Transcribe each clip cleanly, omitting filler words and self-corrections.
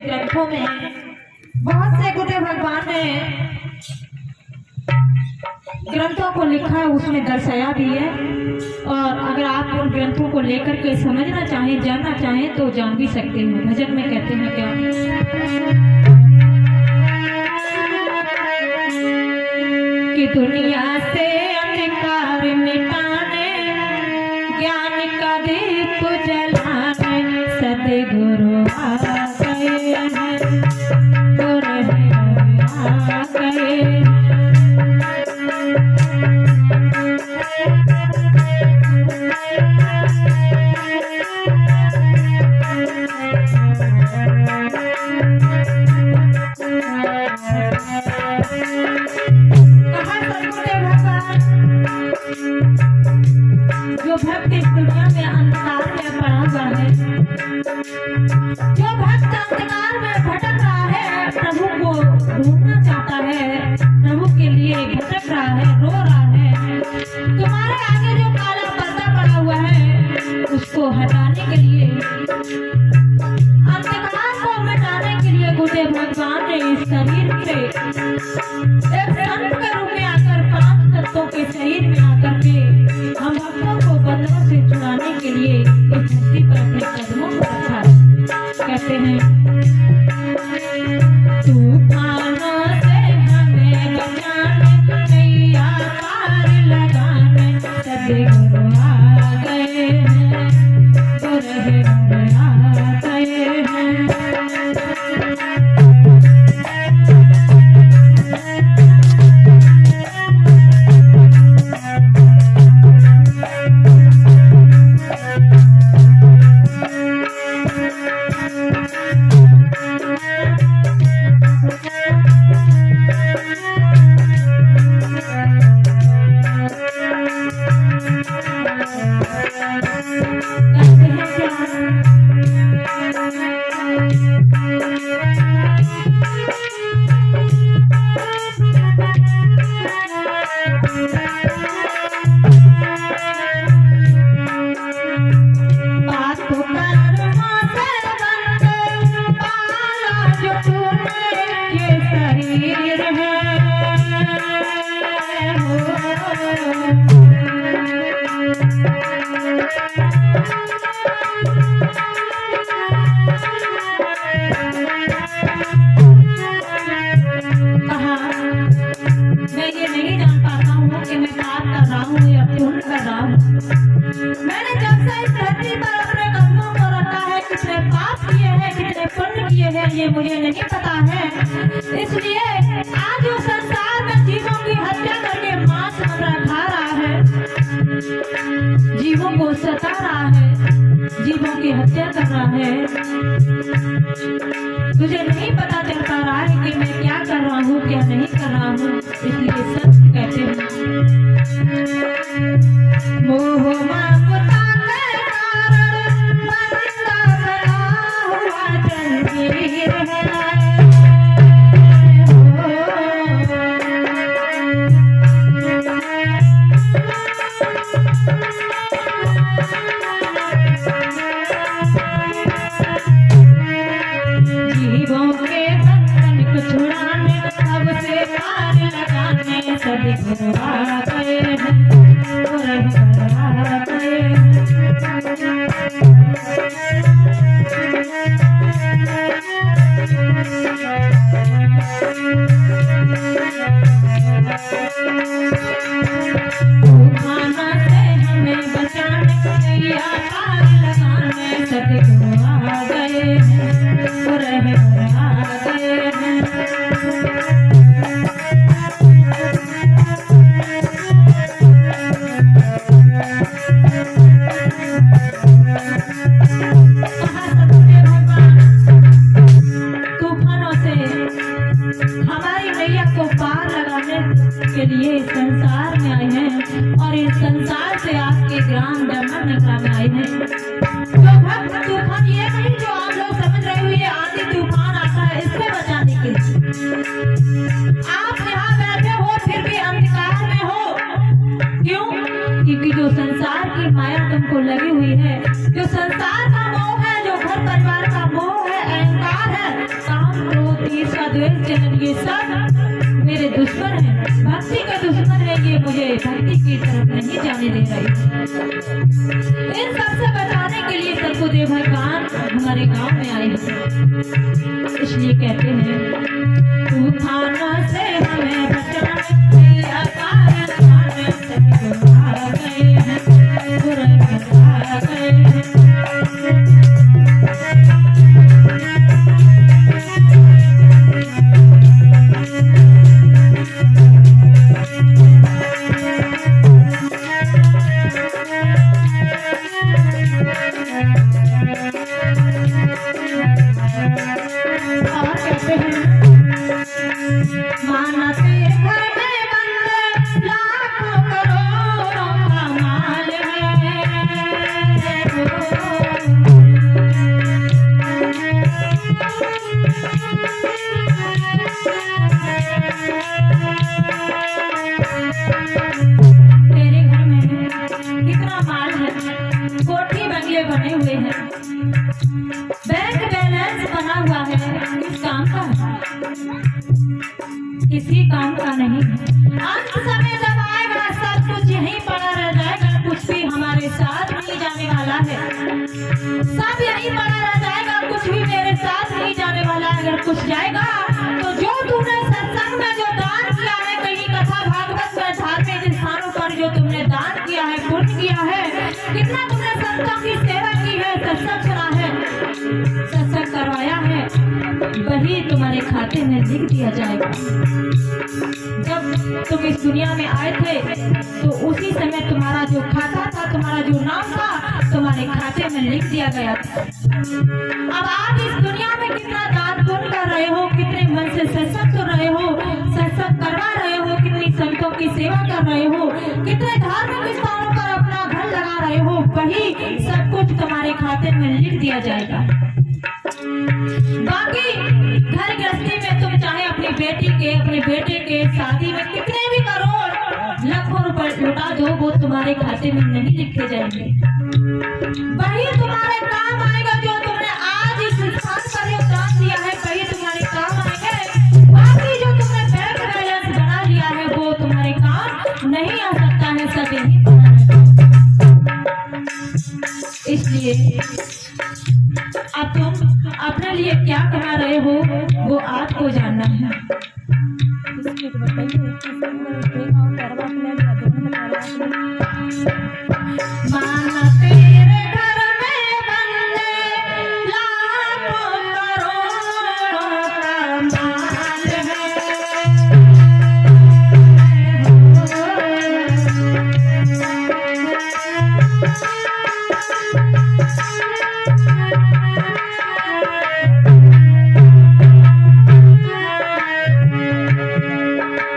ग्रंथों में बहुत से गुरुदेव भगवान ने ग्रंथों को लिखा है, उसमें दर्शाया भी है। और अगर आप उन ग्रंथों को लेकर के समझना चाहें, जानना चाहें तो जान भी सकते हैं। भजन में कहते हैं क्या, कि दुनिया से अंधकार मिटाने, ज्ञान का दीप जलाने सतगुरु आ गए हैं, गुरु आ गए। जो भक्त इस दुनिया में अंधकार में पड़ा हुआ है, जो भक्त अंधकार में भटक रहा है, प्रभु को ढूंढना चाहता है, प्रभु के लिए भटक रहा है, रो रहा है, तुम्हारे आगे जो काला पर्दा पड़ा हुआ है उसको हटाने के लिए, अंधकार को मिटाने के लिए गुरुदेव भगवान ने इस शरीर से एक संत के रूप में आकर, 5 तत्वों के शरीर में आकर के हम भक्तों को बंधनों से छुड़ाने के लिए इस धरती पर अपने कदमों को रखा। कहते हैं, तूफानों से हमें बचाने, नैया पार लगाने सतगुरु आ गए हैं, गुरु आ गए हैं। मैंने जब से इस धरती पर अपने कदमों को रखा है, कितने पाप किए हैं, कितने पुण्य किए हैं, ये मुझे नहीं पता है। इसलिए आज उस संसार में जीवों की हत्या करके मांस मदिरा खा रहा है, जीवों को सता रहा है, जीवों की हत्या कर रहा है। मुझे नहीं पता चल पा रहा है कि मैं क्या कर रहा हूँ, क्या नहीं कर रहा हूँ। इसलिए सत्य कहते हैं, मोह ममता के कारण बंदा बना हुआ जंजीर है। जीवों के बंधन को छुड़ाने, सबसे पार लगाने सतगुरु आ गए हैं, तूफानों से हमें बचाने, नैया पार लगाने सतगुरु आ गए हैं, गुरु आ गए हैं। के लिए इस संसार में आए हैं और इस संसार से आपके ग्राम दमन निकालने आए हैं। तो भक्त तूफान ये नहीं जो आप लोग समझ रहे हो, ये आंधी तूफान आता है इससे बचाने के लिए। आप यहाँ बैठे हो फिर भी अंधकार में हो, क्यों? क्योंकि जो संसार की माया तुमको लगी हुई है, जो संसार का मोह है, जो घर परिवार का मोह है, अहंकार है, द्वेष जलन ये सब मेरे दुश्मन हैं, भक्ति का दुश्मन है, ये मुझे भक्ति की तरफ नहीं जाने दे रही। इन सबसे बचाने के लिए सतगुरुदेव भगवान हमारे गांव में आए हैं। इसलिए कहते हैं तूफानों से हमें बचना, अकाल काल से बुला गए हैं, बुरा बता गए हैं। बने हुए हैं, बैंक बैलेंस बना हुआ है, किस काम का है? किसी काम का नहीं है। अंत समय जब आएगा सब कुछ यहीं पड़ा रह जाएगा, कुछ भी हमारे साथ नहीं जाने वाला है, सब यहीं पड़ा रह जाएगा, कुछ भी मेरे साथ नहीं जाने वाला है। अगर कुछ जाएगा तो जो तुमने सत्संग में जो दान किया है, कहीं कथा भागवत में धार्मिक स्थानों पर जो तुमने दान किया है, पुण्य किया है, कितना तुमने संतों की सेवा की है, सत्संग सुना है, सत्संग करवाया है, वही तुम्हारे खाते में लिख दिया जाएगा। जब तुम इस दुनिया में आए थे तो उसी समय तुम्हारा जो खाता था, तुम्हारा जो नाम था, तुम्हारे खाते में लिख दिया गया था। अब आप इस दुनिया में कितना दान पुण्य कर रहे हो, कितने मन से सत्संग सुन रहे हो, सत्संग करवा रहे हो, कितनी संतों की सेवा कर रहे हो, कितने धार्मिक स्थानों पर अपना घर लगा रहे हो, वही सब कुछ तुम्हारे खाते में लिख दिया जाएगा। बाकी घर गृहस्थी में तुम चाहे अपनी बेटी के, अपने बेटे के शादी में कितने भी करोड़ लाखों रुपए लुटा दो, वो तुम्हारे खाते में नहीं लिखे जाएंगे। वही तुम्हारे काम आएगा जो तुमने आज इस स्थान पर योगदान दिया है, वही तुम्हारे काम आएंगे। बाकी जो तुमने बैंक बैलेंस बना लिया है वो तुम्हारे काम नहीं आ सकता है, सब यही बना है। इसलिए अब तुम अपने लिए क्या कमा रहे हो वो आपको जानना है। माना तेरे घर में बंदे लाखों करोड़ों का माल है,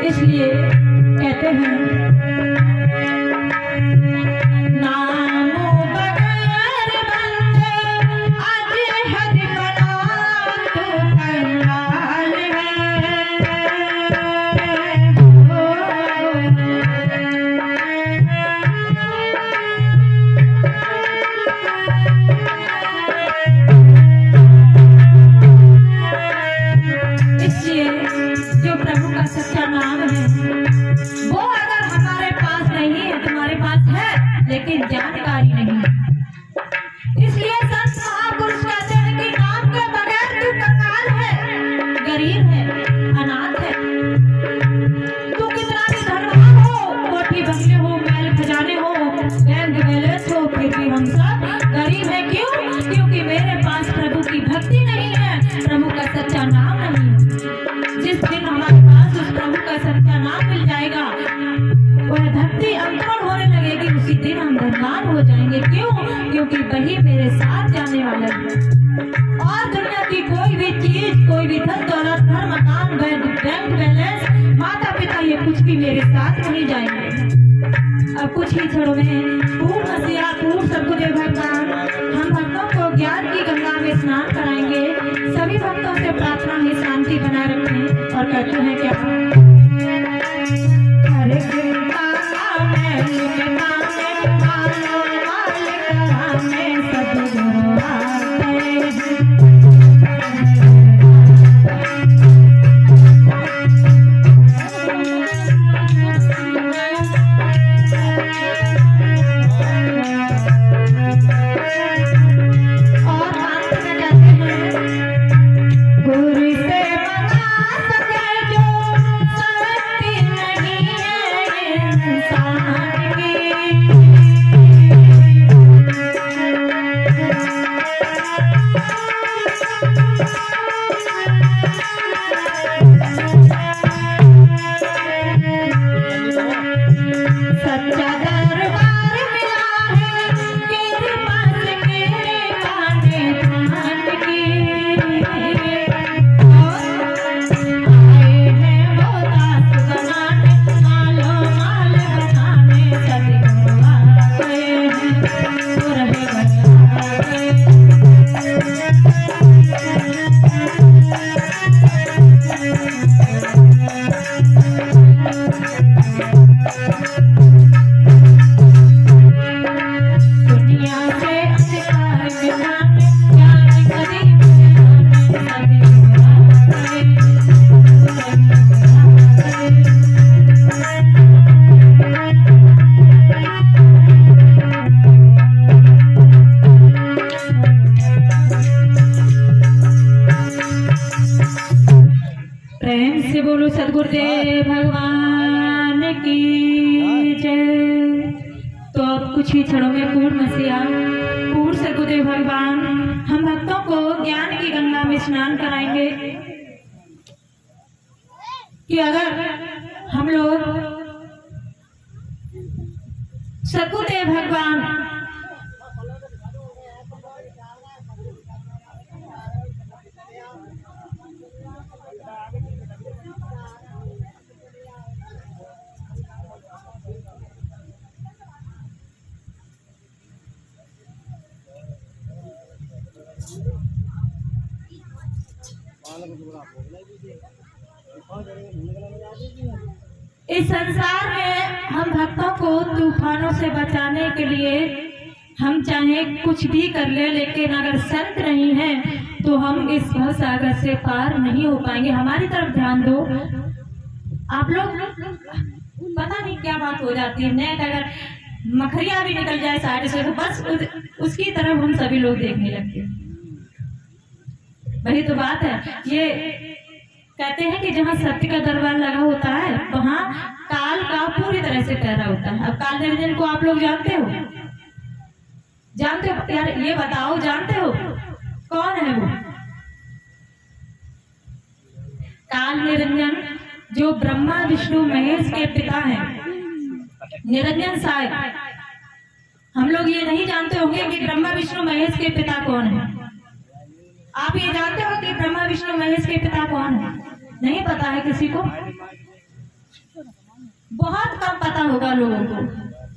इसलिए कहते हैं नामो बगैर बंदे आज हद बना तो कंगाल है। इसलिए जो प्रभु का सच्चा नाम है वो अगर हमारे पास नहीं है, तुम्हारे पास है लेकिन जानकारी नहीं है, इसलिए संत महापुरुष कहते हैं कि नाम के बगैर तू कंगाल है, गरीब है, अनाथ है। तू कितना भी धनवान हो, कोठी बंगले हो, महल खजाने हो, बैंक बैलेंस हो, फिर भी हम सब गरीब है। क्यों? क्योंकि मेरे पास प्रभु की भक्ति नहीं है, प्रभु का सच्चा नाम नहीं है। जिस दिन हमारे पास उस प्रभु का सच्चा नाम मिल जाएगा, वह भक्ति अंकुरण होने लगेगी, उसी दिन हम धनवान हो जाएंगे। क्यों? क्योंकि वही मेरे साथ जाने वाला है। और दुनिया की कोई भी चीज, कोई भी धन दौलत, घर मकान, बैंक बैलेंस, माता पिता, ये कुछ भी मेरे साथ नहीं जाएंगे। अब कुछ ही क्षणों में पूर्ण मसीहा, पूर्ण सतगुरुदेव भगवान हम भक्तों को ज्ञान की गंगा में स्नान कराएंगे। सभी भक्तों से प्रार्थना है शांति बनाए रखें और कहते हैं क्या हरे कृष्णा में सदगुरु आते हैं। प्रेम से बोलो सदगुरुदेव भगवान की जय। तो अब कुछ ही क्षणों में पूर्ण मसीहा पूर्ण सदगुरुदेव भगवान हम भक्तों को ज्ञान की गंगा में स्नान कराएंगे कि अगर हम लोग सदगुरुदेव भगवान इस संसार में हम भक्तों को तूफानों से बचाने के लिए हम चाहे कुछ भी कर ले, लेकिन अगर संत नहीं है तो हम इस भव सागर से पार नहीं हो पाएंगे। हमारी तरफ ध्यान दो। आप लोग पता नहीं क्या बात हो जाती है, नेट अगर मखरिया भी निकल जाए साइड से तो बस उसकी तरफ हम सभी लोग देखने लगते हैं। वही तो बात है। ये कहते हैं कि जहाँ सत्य का दरबार लगा होता है वहाँ काल का पूरी तरह से पहरा होता है। अब काल निर्जन को आप लोग जानते हो? जानते हो यार? ये बताओ, जानते हो कौन है वो? काल निरंजन जो ब्रह्मा विष्णु महेश के पिता हैं, निरंजन साहब। हम लोग ये नहीं जानते होंगे कि ब्रह्मा विष्णु महेश के पिता कौन है। आप ये जानते हो कि ब्रह्मा विष्णु महेश के पिता कौन है? नहीं पता है किसी को? बहुत कम पता होगा लोगों को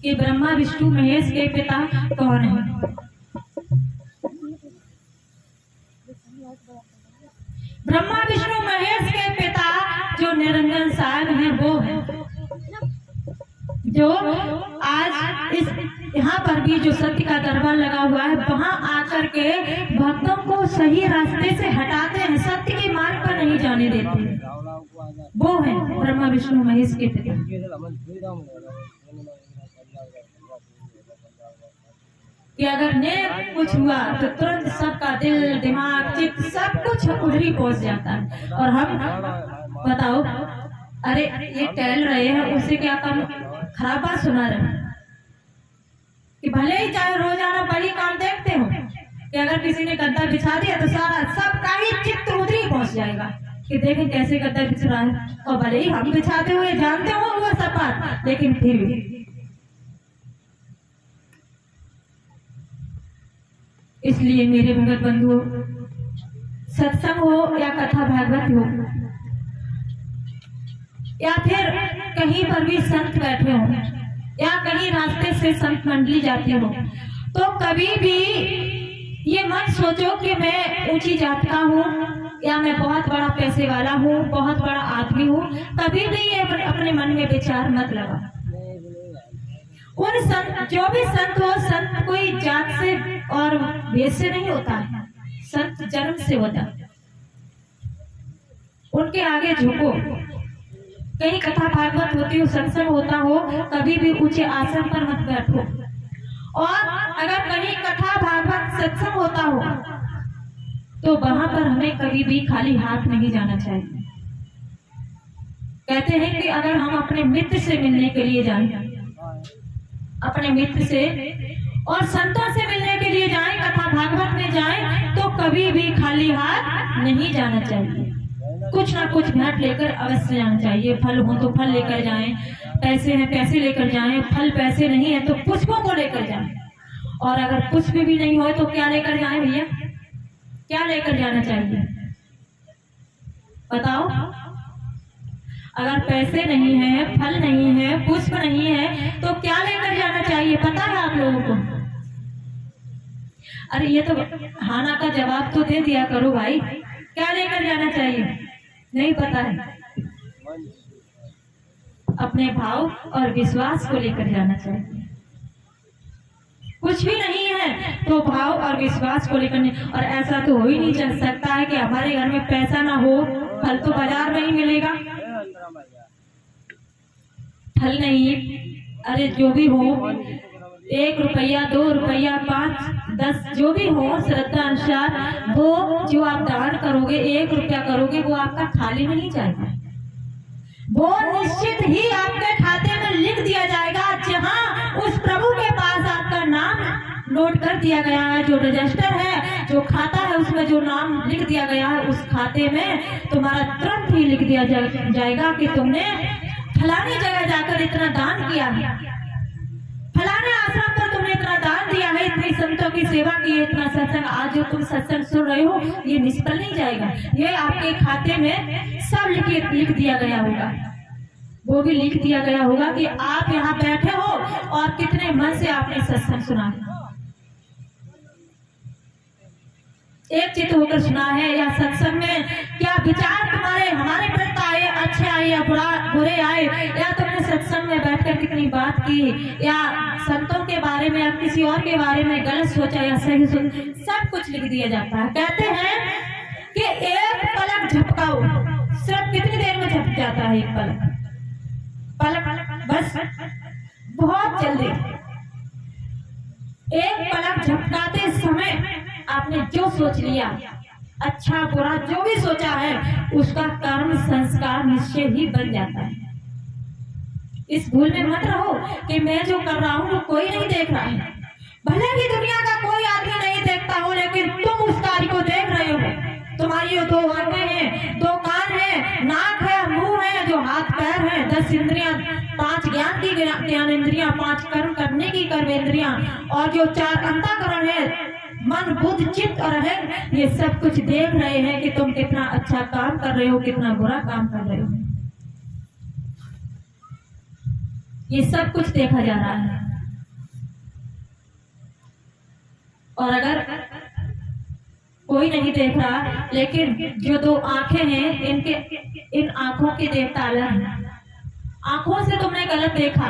कि ब्रह्मा विष्णु महेश के पिता कौन है। ब्रह्मा विष्णु महेश के पिता जो निरंजन साहब हैं वो है, जो आज इस यहाँ पर भी जो सत्य का दरबार लगा हुआ है वहां आकर के भक्तों को सही रास्ते से हटाते हैं, सत्य के मार्ग पर नहीं जाने देते। वो है ब्रह्मा विष्णु महेश के पिता। कि अगर नेक कुछ हुआ तो तुरंत सबका दिल दिमाग चित्त सब कुछ उधर ही पहुंच जाता है। और हम बताओ, अरे ये टहल रहे हैं उससे क्या कम खराब बात सुना रहे हैं कि भले ही चाहे रोजाना बड़ी काम देखते हो कि अगर किसी ने गद्दा बिछा दिया तो सारा सबका ही चित्त उधर ही पहुंच जाएगा कि देखें कैसे गद्दा बिछ रहा है। और भले ही हम बिछाते हुए जानते हो वो सब बात, लेकिन फिर भी इसलिए मेरे भगत बंधुओं, सत्संग हो या कथा भागवत हो या फिर कहीं पर भी संत बैठे हो या कहीं रास्ते से संत मंडली जाती हो, तो कभी भी ये मत सोचो कि मैं ऊंची जात का हूँ या मैं बहुत बड़ा पैसे वाला हूँ, बहुत बड़ा आदमी हूँ। कभी भी ये अपने मन में विचार मत लगा। उन संत, जो भी संत हो, संत कोई जात से और भेष से नहीं होता है, संत जन्म से होता है। उनके आगे झुको। कहीं कथा भागवत होती हो, सत्संग होता हो, कभी भी ऊंचे आसन पर मत बैठो। और अगर कहीं कथा भागवत सत्संग होता हो तो वहां पर हमें कभी भी खाली हाथ नहीं जाना चाहिए। कहते हैं कि अगर हम अपने मित्र से मिलने के लिए जाएं, अपने मित्र से और संतों से मिलने के लिए जाएं, कथा भागवत में जाएं, तो कभी भी खाली हाथ नहीं जाना चाहिए। कुछ ना कुछ भेंट लेकर अवश्य जाना चाहिए। फल हो तो फल लेकर जाएं, पैसे हैं पैसे लेकर जाएं, फल पैसे नहीं है तो पुष्पों को लेकर जाएं। और अगर पुष्प भी नहीं हो तो क्या लेकर जाएं भैया? क्या लेकर जाना चाहिए बताओ? अगर पैसे नहीं है, फल नहीं है, पुष्प नहीं है तो क्या लेकर जाना चाहिए? पता है आप लोगों को? अरे ये तो हाना का जवाब तो दे दिया करो भाई। क्या लेकर जाना चाहिए? नहीं पता है। अपने भाव और विश्वास को लेकर जाना चाहिए। कुछ भी नहीं है तो भाव और विश्वास को लेकर। और ऐसा तो हो ही नहीं चल सकता है कि हमारे घर में पैसा ना हो, फल तो बाजार में ही मिलेगा। फल नहीं, अरे जो भी हो, 1 रुपया 2 रुपया 5 10 जो भी हो श्रद्धा अनुसार वो जो आप दान करोगे, 1 रुपया करोगे, वो आपका खाली नहीं जाएगा, वो निश्चित ही आपके खाते में लिख दिया जाएगा, जहां उस प्रभु के पास आपका नाम नोट कर दिया गया है, जो रजिस्टर है, जो खाता है, उसमें जो नाम लिख दिया गया है, उस खाते में तुम्हारा तुरंत ही लिख दिया जाएगा कि तुमने फलानी जगह जाकर इतना दान किया है, फलाने आश्रम पर तुमने इतना दान दिया है, इतनी संतों की सेवा की है, इतना सत्संग, आज जो तुम सत्संग सुन रहे हो ये निष्फल नहीं जाएगा, ये आपके खाते में सब लिख दिया गया होगा, वो भी लिख दिया गया होगा कि आप यहाँ बैठे हो और कितने मन से आपने सत्संग सुना है, एक चित्त होकर सुना है, या सत्संग में क्या विचार तुम्हारे हमारे प्रति आए, अच्छे आए या बुरे आए, या तुमने सत्संग में बैठकर कितनी बात की, या संतों के बारे में या किसी और के बारे में गलत सोचा या सही सुन, सब कुछ लिख दिया जाता है। कहते हैं कि एक पलक झपकाओ, सिर्फ कितनी देर में झपक जाता है, एक पलक बस बहुत जल्दी, एक पलक झपकाते समय आपने जो सोच लिया, अच्छा बुरा जो भी सोचा है, उसका कर्म संस्कार निश्चय ही बन जाता है। इस भूल में मत रहो कि मैं जो कर रहा हूँ वो कोई नहीं देख रहा है, भले ही दुनिया का कोई आदमी नहीं देखता हो, लेकिन तुम उस कार्य को देख रहे हो। तुम्हारी 2 आंखें हैं, 2 कान है, नाक है, मुंह है, जो हाथ पैर है, 10 इंद्रियां, 5 ज्ञान की ज्ञान इंद्रियां, 5 कर्म करने की कर्म इंद्रियां, और जो 4 अंतःकरण है, मन बुद्ध चित्त और अहंकार, ये सब कुछ देख रहे हैं कि तुम कितना अच्छा काम कर रहे हो, कितना बुरा काम कर रहे हो, ये सब कुछ देखा जा रहा है। और अगर कोई नहीं देख रहा, लेकिन जो 2 आंखें हैं, इन आंखों की देवता अलग है, आंखों से तुमने गलत देखा,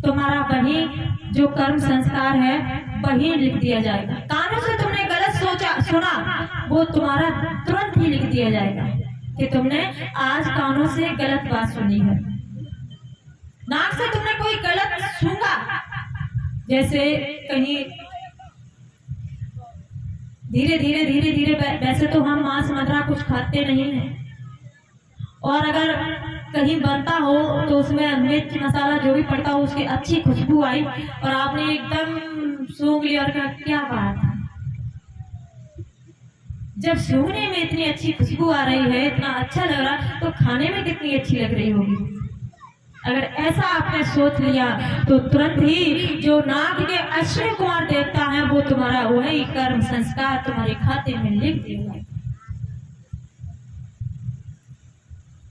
तुम्हारा वही जो कर्म संस्कार है वही लिख दिया जाएगा। कानों से तुमने गलत सोचा सुना, वो तुम्हारा तुरंत ही लिख दिया जाएगा कि तुमने आज कानों से गलत बात सुनी है। नाक से तुमने कोई गलत सूंघा, जैसे कहीं धीरे धीरे वैसे तो हम मांस मदिरा कुछ खाते नहीं हैं, और अगर कहीं बनता हो तो उसमें मिर्च मसाला जो भी पड़ता हो उसकी अच्छी खुशबू आई और आपने एकदम सूंघ लिया और कहा क्या बात है। जब सूंघने में इतनी अच्छी खुशबू आ रही है, इतना अच्छा लग रहा, तो खाने में कितनी अच्छी लग रही होगी। अगर ऐसा आपने सोच लिया तो तुरंत ही जो नाग के अश्विनी कुमार देवता है वो तुम्हारा वही कर्म संस्कार तुम्हारे खाते में लिख देगा।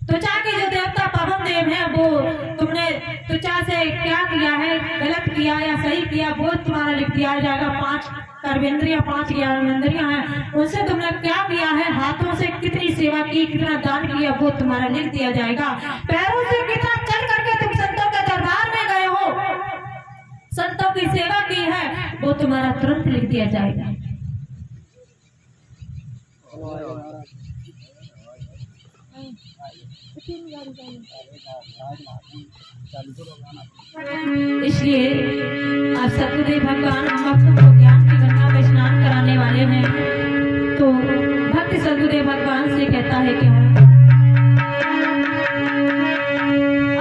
त्वचा के जो देवता पवन देव है वो तुमने त्वचा से क्या किया है, गलत किया या सही किया, वो तुम्हारा लिख दिया जाएगा। 5 कर्मेंद्रियां 5 ज्ञानेंद्रियां हैं, उनसे तुमने क्या किया है, हाथों से कितनी सेवा की, कितना दान किया, वो तुम्हारा लिख दिया जाएगा। पैरों से कितना चल करके तुम संतों के दरबार में गए हो, संतों की सेवा की है, वो तुम्हारा तुरंत लिख दिया जाएगा। इसलिए आज सतगुरुदेव भगवान भक्तों को ज्ञान की गंगा में स्नान कराने वाले हैं, तो भक्त सतगुरुदेव भगवान से कहता है कि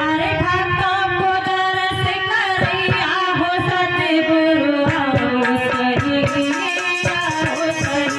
अरे भक्तों को दर्श करिया हो सतगुरु आओ सही आओ सही।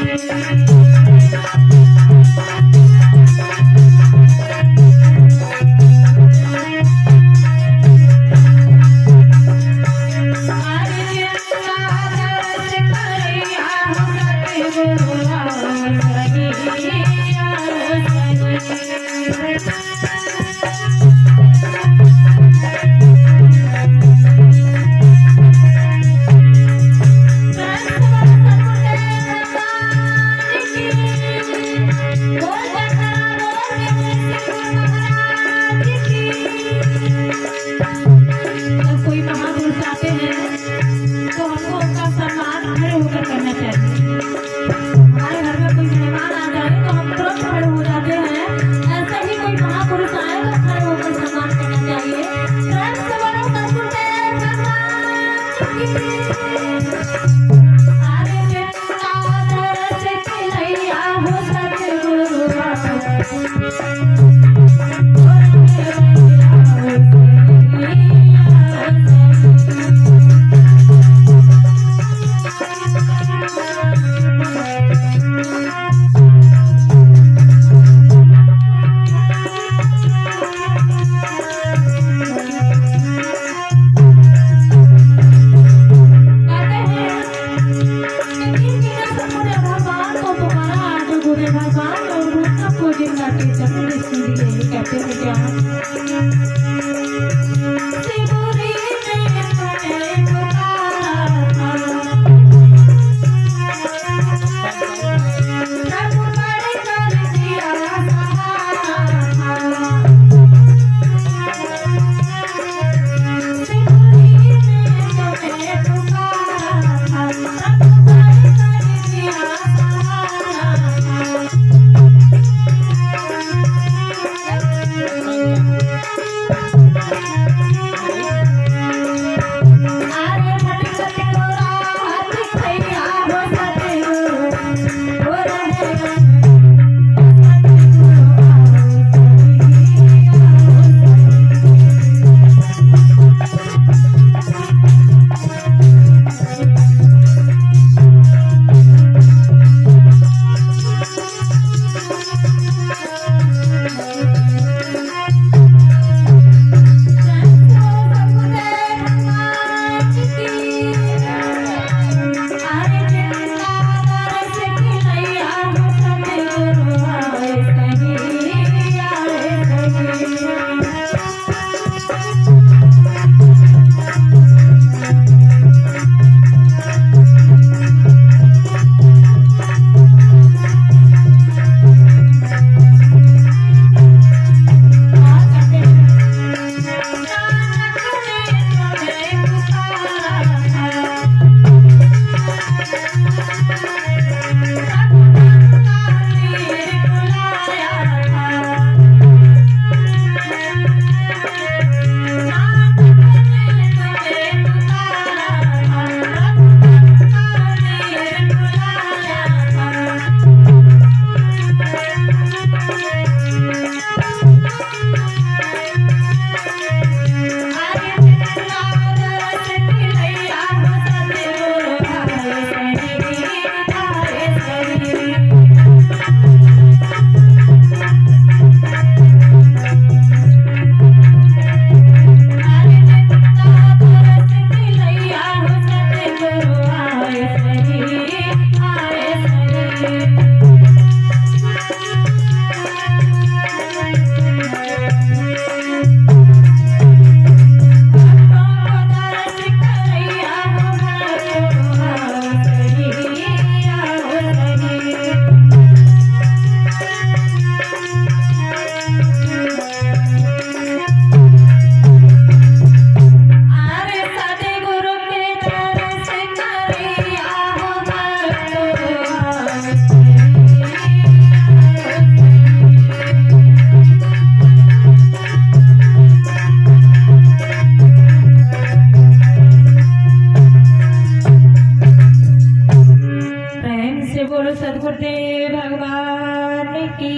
भगवान की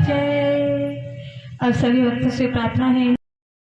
जय। अब सभी भक्तों से प्रार्थना है